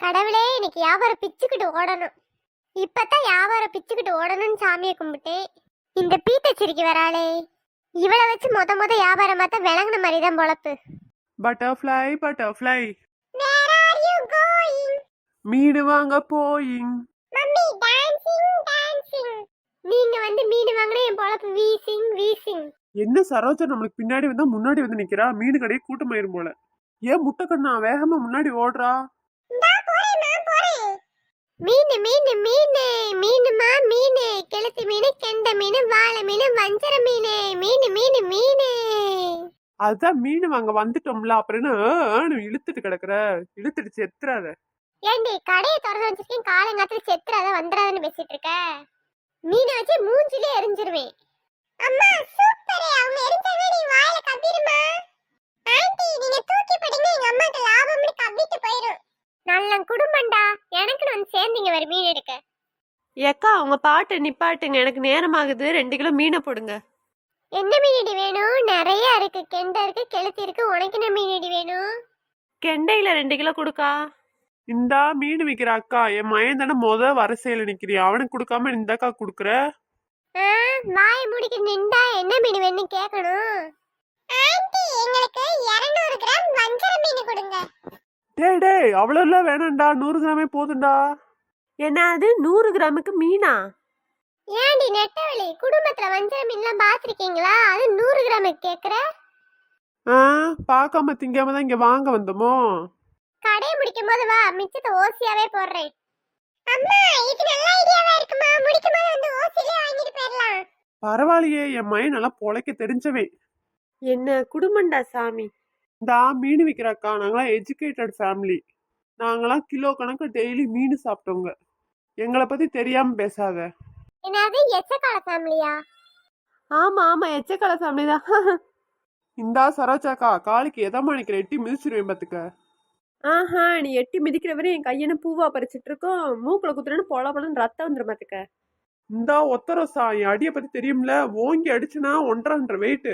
கடவுளே, இன்னைக்கு வியாபாரம் பிச்சுக்கிட்டு ஓடணும். இப்பதான் வியாபாரம் பிச்சுக்கிட்டு ஓடணும்னு சாமியை கும்பிட்டேன். இந்த பீத்தச்சிரிக்கு வராளே, இவளை வச்சு மொத வியாபாரம் பார்த்தா விளங்குன மாதிரி தான் பொழப்பு. Butterfly butterfly Where are you going? மீன் வாங்க போயிங். Mummy dancing. நீங்க வந்து மீன் வாங்கினா என் பொழப்பு வீசிங். என்ன சரோஜா நம்மளுக்கு பின்னாடி வந்தா முன்னாடி வந்து நிக்கிறா? மீன் கடையை கூட்டமாயிரும் போல. ஏன் முட்டை கண்ணா வேகமா முன்னாடி ஓடுறா? மீனுமா மீனு, கெளுத்தி மீனு, கெண்டை மீனு, வாழை மீனு, வஞ்சர மீனு, மீனு. அதுதான் மீன் வாங்க வந்துட்டோம்ல, அப்புறம் என்ன இழுத்துட்டு கிடக்குற? இழுத்துட்டு செத்துறாத. ஏண்டி கடையை திறந்து வச்சிருக்கேன், காலங்காத்துல செத்துறாத வந்துடாதன்னு பேசிட்டு இருக்க? மீனை வச்சு மூஞ்சிலே எரிஞ்சிருவேன். அம்மா சூப்பர், அவங்க எரிஞ்சாவே நீ வாயில கவ்விடுமா? ஆண்டி நீங்க தூக்கி போட்டீங்க, எங்க அம்மாக்கு லாபம்னு கவ்விட்டு போயிடும். நல்ல குடும்பம்டா, எனக்குன்னு வந்து சேர்ந்தீங்க வர மீன் எடுக்க. ஏக்கா உங்க பாட்டு நிப்பாட்டுங்க, எனக்கு நேரம் ஆகுது. 2 கிலோ மீனை போடுங்க. என்ன மீனடி வேணும்? நிறைய இருக்கு, கெண்டை இருக்கு, கெளுத்தி இருக்கு. உனக்கு என்ன மீனடி வேணும்? கெண்டையில 2 கிலோ கொடுக்கா. இந்தா மீன் விக்கிற அக்கா, என் மயன் தானே வரிசையில நிக்கிறியா, அவனுக்கு கொடுக்காம இந்தக்கா குடுக்குற? வாய முடிக்க நின்றா என்ன மீன் வேணும் கேட்கணும். ஆண்டி எங்களுக்கு 200 கிராம் வஞ்சர மீன் கொடுங்க. டேய் அவ்வளவு எல்லாம் வேணாம்டா, 100 கிராமே போதும்டா. என்ன அது 100 கிராமுக்கு மீனா? ஏண்டி நெட்டவழி, குடும்பத்துல வஞ்சர மீன்லாம் பாத்திருக்கீங்களா? அது 100 கிராமுக்கு கேக்குற? பார்க்காம திங்காம தான் இங்க வாங்க வந்தோமோ. கடையை முடிக்கும் போது வா, மிச்சத்தை ஓசியாவே போடுறேன். அம்மா இது நல்ல ஐடியாவா இருக்குமா? முடிக்கும் போது வந்து ஓசிலே வாங்கிட்டு போயிடலாம். பரவாயில்லையே, என் மயன் நல்லா பொழைக்க தெரிஞ்சவன். என்ன குடும்பம்டா சாமி. இந்தா மீன் விக்கிற அக்கா, நாங்களாம் எஜுகேட்டட் ஃபேமிலி. நாங்களாம் கிலோ கணக்கு டெய்லி மீன் சாப்பிட்டோங்க. எங்களை பத்தி தெரியாம பேசாத. என்னது எச்சக்கால ஃபேமிலியா? ஆமா எச்சக்கால ஃபேமிலி தான். இந்தா சரோஜாக்கா, காலுக்கு எதமா நிக்கிற, எட்டி மிதிச்சிருவேன் பாத்துக்க. ஆஹா, நீ எட்டி மிதிக்கிற வரை என் கையன பூவா பறிச்சிட்டு இருக்கோம். மூக்குல குத்துறன்னு பொலன்னு ரத்தம் வந்துடும் பாத்துக்க. இந்தா ஒத்தரசா, என் அடியை பத்தி தெரியும்ல, ஓங்கி அடிச்சுனா 1.5 வெயிட்.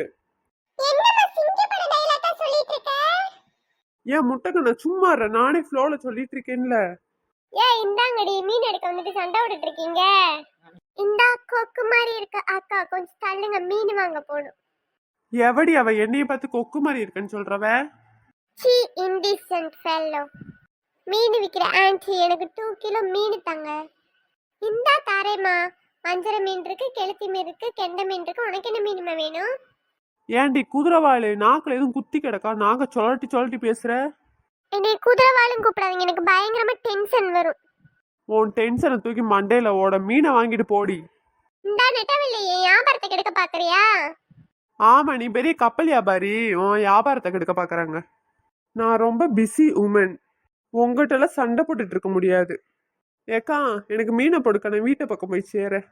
ஏன் முட்டைக்கண்ண சும்மா நானே ஃப்ளோல சொல்லிட்டு இருக்கேன்ல. இந்தாங்கடி மீன் எடுக்க வந்துட்டு சண்டை விட்டுட்டு இருக்கீங்க. இந்தா கொக்கு மாதிரி இருக்க அக்கா, கொஞ்சம் தள்ளுங்க, மீன் வாங்க போகணும். எவடி அவ என்னைய பார்த்து கொக்கு மாதிரி இருக்குன்னு சொல்றவ? C இன்டிசென்ட் fellow. மீன் விக்கிற ஆன்ட்டி, எனக்கு 2 கிலோ மீன் தாங்க. இந்தா தாரேம்மா. வஞ்சர மீன் இருக்கு, கெளுத்தி மீன் இருக்கு, கெண்டை மீன் இருக்கு. உனக்கு என்ன மீனுமா வேணும்? ஏண்டி குதிரவாளு, நாக்குல எதுவும் குத்தி கிடக்கா? நாங்க சொல்லட்டி பேசுற. என்னை குதிரவாளும் கூப்பிடாதீங்க, எனக்கு பயங்கரமா டென்ஷன் வரும். உன் டென்ஷனை தூக்கி மண்டையில ஓட, மீனை வாங்கிட்டு போடி. இந்தா நெட்டவில்லை, என் வியாபாரத்தை கெடுக்க பாக்குறியா? ஆமா, நீ பெரிய கப்பல் வியாபாரி, உன் வியாபாரத்தை கெடுக்க பாக்குறாங்க. நான் ரொம்ப பிஸி உமன், உங்ககிட்ட எல்லாம் சண்டை போட்டுட்டு இருக்க முடியாது. ஏக்கா எனக்கு மீனை போடுக்க, நான் வீட்டை பக்கம் போய் சேர.